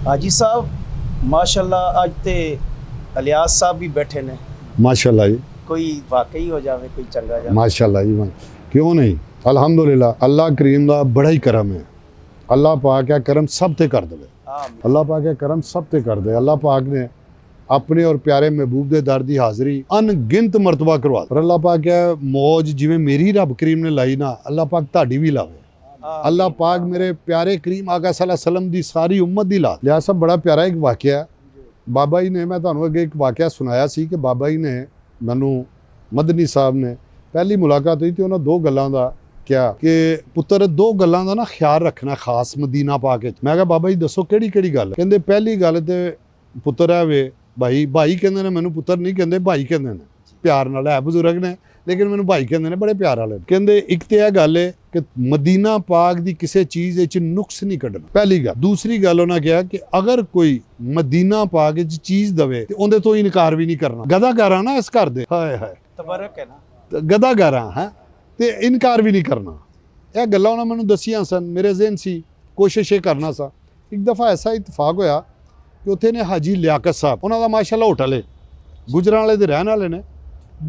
हाजी साहब माशाल्लाह अज ते अलियास साहब भी बैठे ने। माशाल्लाह जी, कोई वाकई हो जावे कोई चंगा जा। माशाल्लाह जी, क्यों नहीं। अल्हम्दुलिल्लाह अल्लाह करीम दा बड़ा ही करम है। अल्लाह पाक है करम सब ते कर दे। अल्लाह पाक है करम सब ते कर दे। अल्लाह पाक ने अपने और प्यारे महबूब दे दर दी हाज़री अनगिनत मरतबा करवा। पर अल्लाह पाक है मौज जिवें मेरी रब करीम ने लाई ना, अल्लाह पाक ताड़ी भी लावे। अल्लाह पाक मेरे प्यारे करीम आका सल्लल्लाहु अलैहि वसल्लम दी सारी उम्मत दी ला। लिहाज़ साहब बड़ा प्यारा एक वाक़या है। बाबा जी ने, मैं तुहानूं अगे एक वाक़या सुनाया सी कि बाबा जी ने मैनूं मदनी साहब ने पहली मुलाकात हुई तो उन्होंने दो गल्लां दा क्या कि पुत्तर दो गल्लां दा ना ख्याल रखना खास मदीना पाक विच। मैं कहा बाबा जी दसो किहड़ी किहड़ी गल। कहंदे पहली गल ते पुत्तर है वे भाई, भाई कहंदे ने मैनूं, पुत्तर नहीं कहंदे भाई कहंदे ने, प्यार नाल है बजुर्ग ने लेकिन मैनूं भाई कहंदे ने, बड़े प्यार वाले। कहंदे एक ते गल है कि मदीना पाक दी किसी चीज़ विच नुक्स नहीं कड्ढना, पहली गल। दूसरी गल उन्होंने कहा कि अगर कोई मदीना पाक विच चीज़ दवे ते उहदे तो इनकार भी नहीं करना। गदागारा ना इस घर दे, हाय हाय तबरक है ना, गदागारा है ते इनकार भी नहीं करना। यह गल्लां उन्होंने मैनूं दसियां सन, मेरे ज़हन सी, कोशिश ये करना सा। एक दफ़ा ऐसा इतफाक होया कि उत्थे ने हाजी लियाकत साहब, उन्होंने माशाल्लाह होटल है, गुजरांवाले दे रहने वाले ने,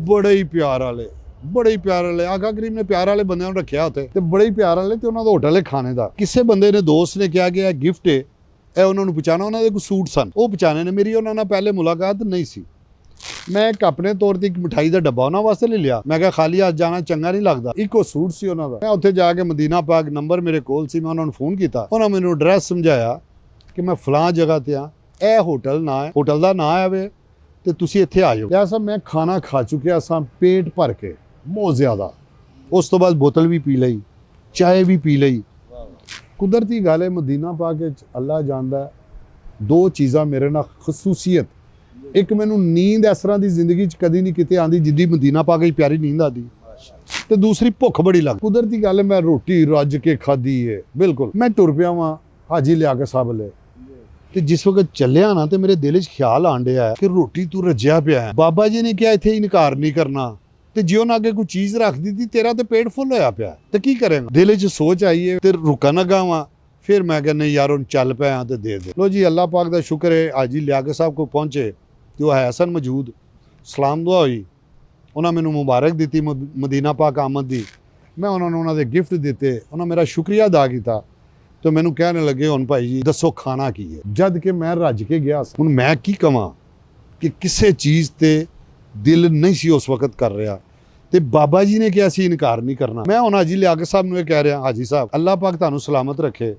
बड़े ही प्यार वाले, बड़े ही प्यार वाले। आका करीम ने प्यार वाले बंदे रखिया उत्थे ते बड़े ही प्यार वाले ते उन्होंने होटल है खाने का। किसी बंदे ने दोस्त ने कहा कि यह गिफ्ट है, यह उन्होंने पहुँचाना। उन्होंने कोई सूट सन वो पहुँचाने ने। मेरी उन्होंने पहले मुलाकात नहीं सी। मैं एक अपने तौर पर एक मिठाई का डब्बा उन्होंने वास्ते ले लिया। मैं कहा खाली अज जाना चंगा नहीं लगता। एक सूट सी उन्होंने, मैं उत्थे जाके मदीना पाक नंबर मेरे कोल सी, मैं उन्होंने फोन किया। उन्होंने मैनूं एड्रैस समझाया कि मैं फलां जगह ते हाँ, यह होटल ना है, होटल का ना है वे तो तुसी इत्थे आ जाओ। क्या सब मैं खाना खा चुकिया सा पेट भर के बहुत ज़्यादा। उस तो बाद बोतल भी पी लई, चाय भी पी लई। कुदरती गल है मदीना पाक विच अल्लाह जानदा दो चीज़ां मेरे नाल खसूसीयत। एक मैनूं नींद इस तरह की जिंदगी कदी नहीं किते आंदी जिद्दी मदीना पाक विच प्यारी नींद आती, तो दूसरी भुख बड़ी लग। कुदरती गल है मैं रोटी रज के खाधी है बिल्कुल। मैं टुर पिया वां हाजी लियाकत साहब ले, तो जिस वक्त चलिया ना तो मेरे दिल च ख्याल आन डया है कि रोटी तू रज्या पिया है। बाबा जी ने क्या इत्थे इनकार नहीं करना, तो जे उन्हें अगे कोई चीज़ रख दी थी, तेरा तो पेट फुल होया पिया तो की करेंगा। दिल च सोच आई है, तो रुका ना गावां। फिर मैं क्या नहीं यार उन चल पाया तो दे दे। लो जी अल्लाह पाक का शुक्र है हाजी लियाकत साहब को पहुँचे तो है सन मौजूद। सलाम दुआ हुई, उन्होंने मैनूं मुबारक दी मदीना पाक आमद दी। मैं उन्होंने गिफ्ट दिते, उन्होंने मेरा शुक्रिया अदा किया। तो मैनू कहने लगे हुण भाई जी दसो खाना की है। जद कि मैं रज के गया हुण मैं की कवां कि किसी चीज़ ते दिल नहीं सी उस वक्त कर रहा, तो बाबा जी ने क्या सी इनकार नहीं करना। मैं हुण हाजी लियाकत साहब नूं कह रहा, हाजी साहब अल्लाह पाक तुहानूं सलामत रखे,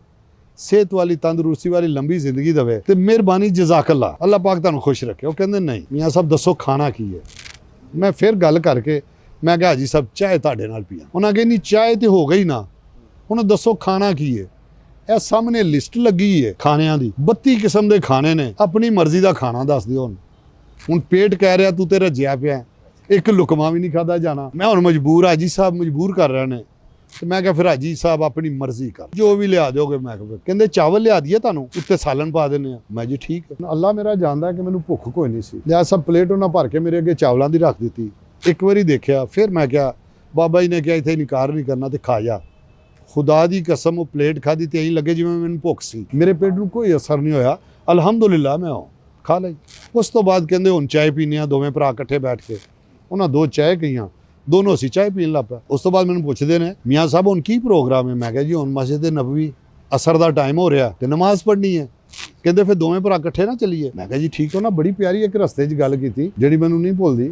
सेहत वाली तंदुरुस्ती वाली लंबी जिंदगी देवे, तो मेहरबानी जज़ाकल्लाह, अल्लाह पाक तुहानूं खुश रखे। वो कहंदे नहीं मियाँ साहब दसो खाना की है। मैं फिर गल करके मैं कहा हाजी साहब चाय तुहाडे नाल पीआं। उन्होंने कहा नहीं चाय तो हो गई ना, हुण दसो खाना की है। यह सामने लिस्ट लगी है खाणियां दी, 32 किस्म के खाने ने, अपनी मर्जी का खाना दस दिओ। हुण पेट कह रहा तू तो रज्या पिया, एक लुकमा भी नहीं खादा जाना। मैं हुण मजबूर, हाजी साहब मजबूर कर रहे ने। तो मैं क्या फिर हाजी साहब अपनी मर्जी कर, जो भी लिया दोगे। मैं कहते चावल लिया दिए तुहानूं, उत्ते सालन पा देने। मैं जी ठीक है। अल्लाह मेरा जानदा है कि मैनूं भुख कोई नहीं सी। लिहाज़ सब प्लेट उन्हें भर के मेरे अगे चावलों की रख दी। एक बारी देखा, फिर मैं क्या बाबा जी ने क्या इत्थे इनकार नहीं करना तो खा जा। खुदा दी कसम वो प्लेट खाधी तो यही लगे जिवें मैनूं भुख सी। मेरे पेट में कोई असर नहीं होया, अलहमदुलिल्लाह मैं खा लई। उस तो बाद कहंदे हुण चाय पीनी आ, दोवें भरा इकट्ठे बैठ के। उन्हें दो चाय कहीआं, दोनों असीं चाय पीन लग पे। उस तो बाद मैनूं पुछदे ने मियाँ साहब हुण की प्रोग्राम है। मैं कहा जी हुण मस्जिद नबवी असर का टाइम हो रहा तो नमाज पढ़नी है। कहंदे फिर दोवें भरा इकट्ठे ना चलीए। मैं कहा जी ठीक हो ना। बड़ी प्यारी एक रस्ते च गल की जिहड़ी मैनूं नहीं भुलदी।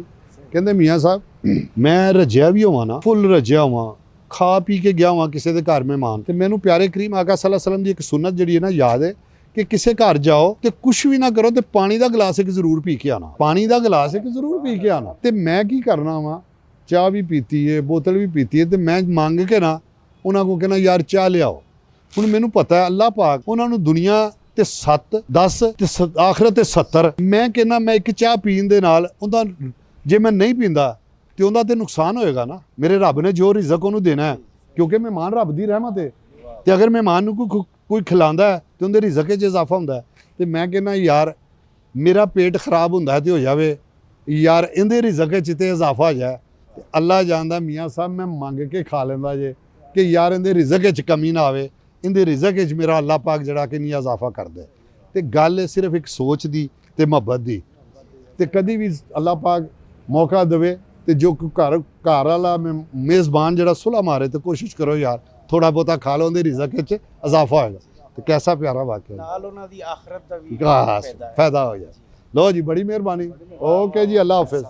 कहंदे मियाँ साहब मैं रज्या भी होवां ना, फुल रज्या होवां, खा पी के गया वहाँ किसी के घर मेहमान, तो मैनू प्यारे करीम आका सल्लल्लाहु अलैहि वसल्लम की एक सुन्नत जी है ना याद है कि किसी घर जाओ तो कुछ भी ना करो तो पानी का गिलास एक जरूर पी के आना, पानी का गिलास एक जरूर पी के आना। तो मैं की करना वा, चाह भी पीती है, बोतल भी पीती है, तो मैं मांग के ना उन्होंने को कहना यार चाह लियाओ। हुण मैनू पता है अल्लाह पाक उन्होंने दुनिया ते 7 10 ते आखिरत ते 70, मैं कहना मैं एक चाह पीन दे नाल उहदा जे मैं नहीं पींदा तो उनका तो नुकसान होएगा ना। मेरे रब ने जो रिजक उन्होंने देना है, क्योंकि मेहमान रब की रहमत है, तो अगर मेहमान को कोई खिलांदा है तो उनके रिजक च इजाफा होंदा है। तो मैं कहना यार मेरा पेट खराब होंदा है तो हो जाए यार, इहदे रिजक च ते इजाफा हो जाए। अल्लाह जानदा मियाँ साहब मैं मंग के खा लेंदा जे कि यार इहदे रिजक च कमी ना आवे, इहदे रिजक च मेरा अल्लाह पाक जड़ा कि नहीं इजाफा कर दे। ਤੇ ਗੱਲ ਹੈ ਸਿਰਫ ਇੱਕ ਸੋਚ ਦੀ ਤੇ ਮੁਹੱਬਤ ਦੀ। ਤੇ ਕਦੀ ਵੀ ਅੱਲਾਹ ਪਾਕ ਮੌਕਾ ਦੇਵੇ ਤੇ ਜੋ ਕੋਈ ਘਰ ਵਾਲਾ ਮੇਜ਼ਬਾਨ ਜਿਹੜਾ ਸੁਲ੍ਹਾ ਮਾਰੇ ਤੇ ਕੋਸ਼ਿਸ਼ ਕਰੋ ਯਾਰ ਥੋੜਾ ਬਹੁਤਾ ਖਾ ਲਓ, ਉਹਦੇ ਰਿਜ਼ਕ ਵਿੱਚ ਇਜ਼ਾਫਾ ਹੋਏਗਾ। ਤੇ ਕੈਸਾ ਪਿਆਰਾ ਵਾਕਿਆ ਨਾਲ ਉਹਨਾਂ ਦੀ ਆਖਰਤ ਦਾ ਵੀ ਖਾਸ ਫਾਇਦਾ ਹੈ। ਫਾਇਦਾ ਹੋ ਜਾਏ। ਲਓ ਜੀ, ਬੜੀ ਮਿਹਰਬਾਨੀ। ਓਕੇ ਜੀ, ਅੱਲਾਹ ਹਾਫਿਜ਼।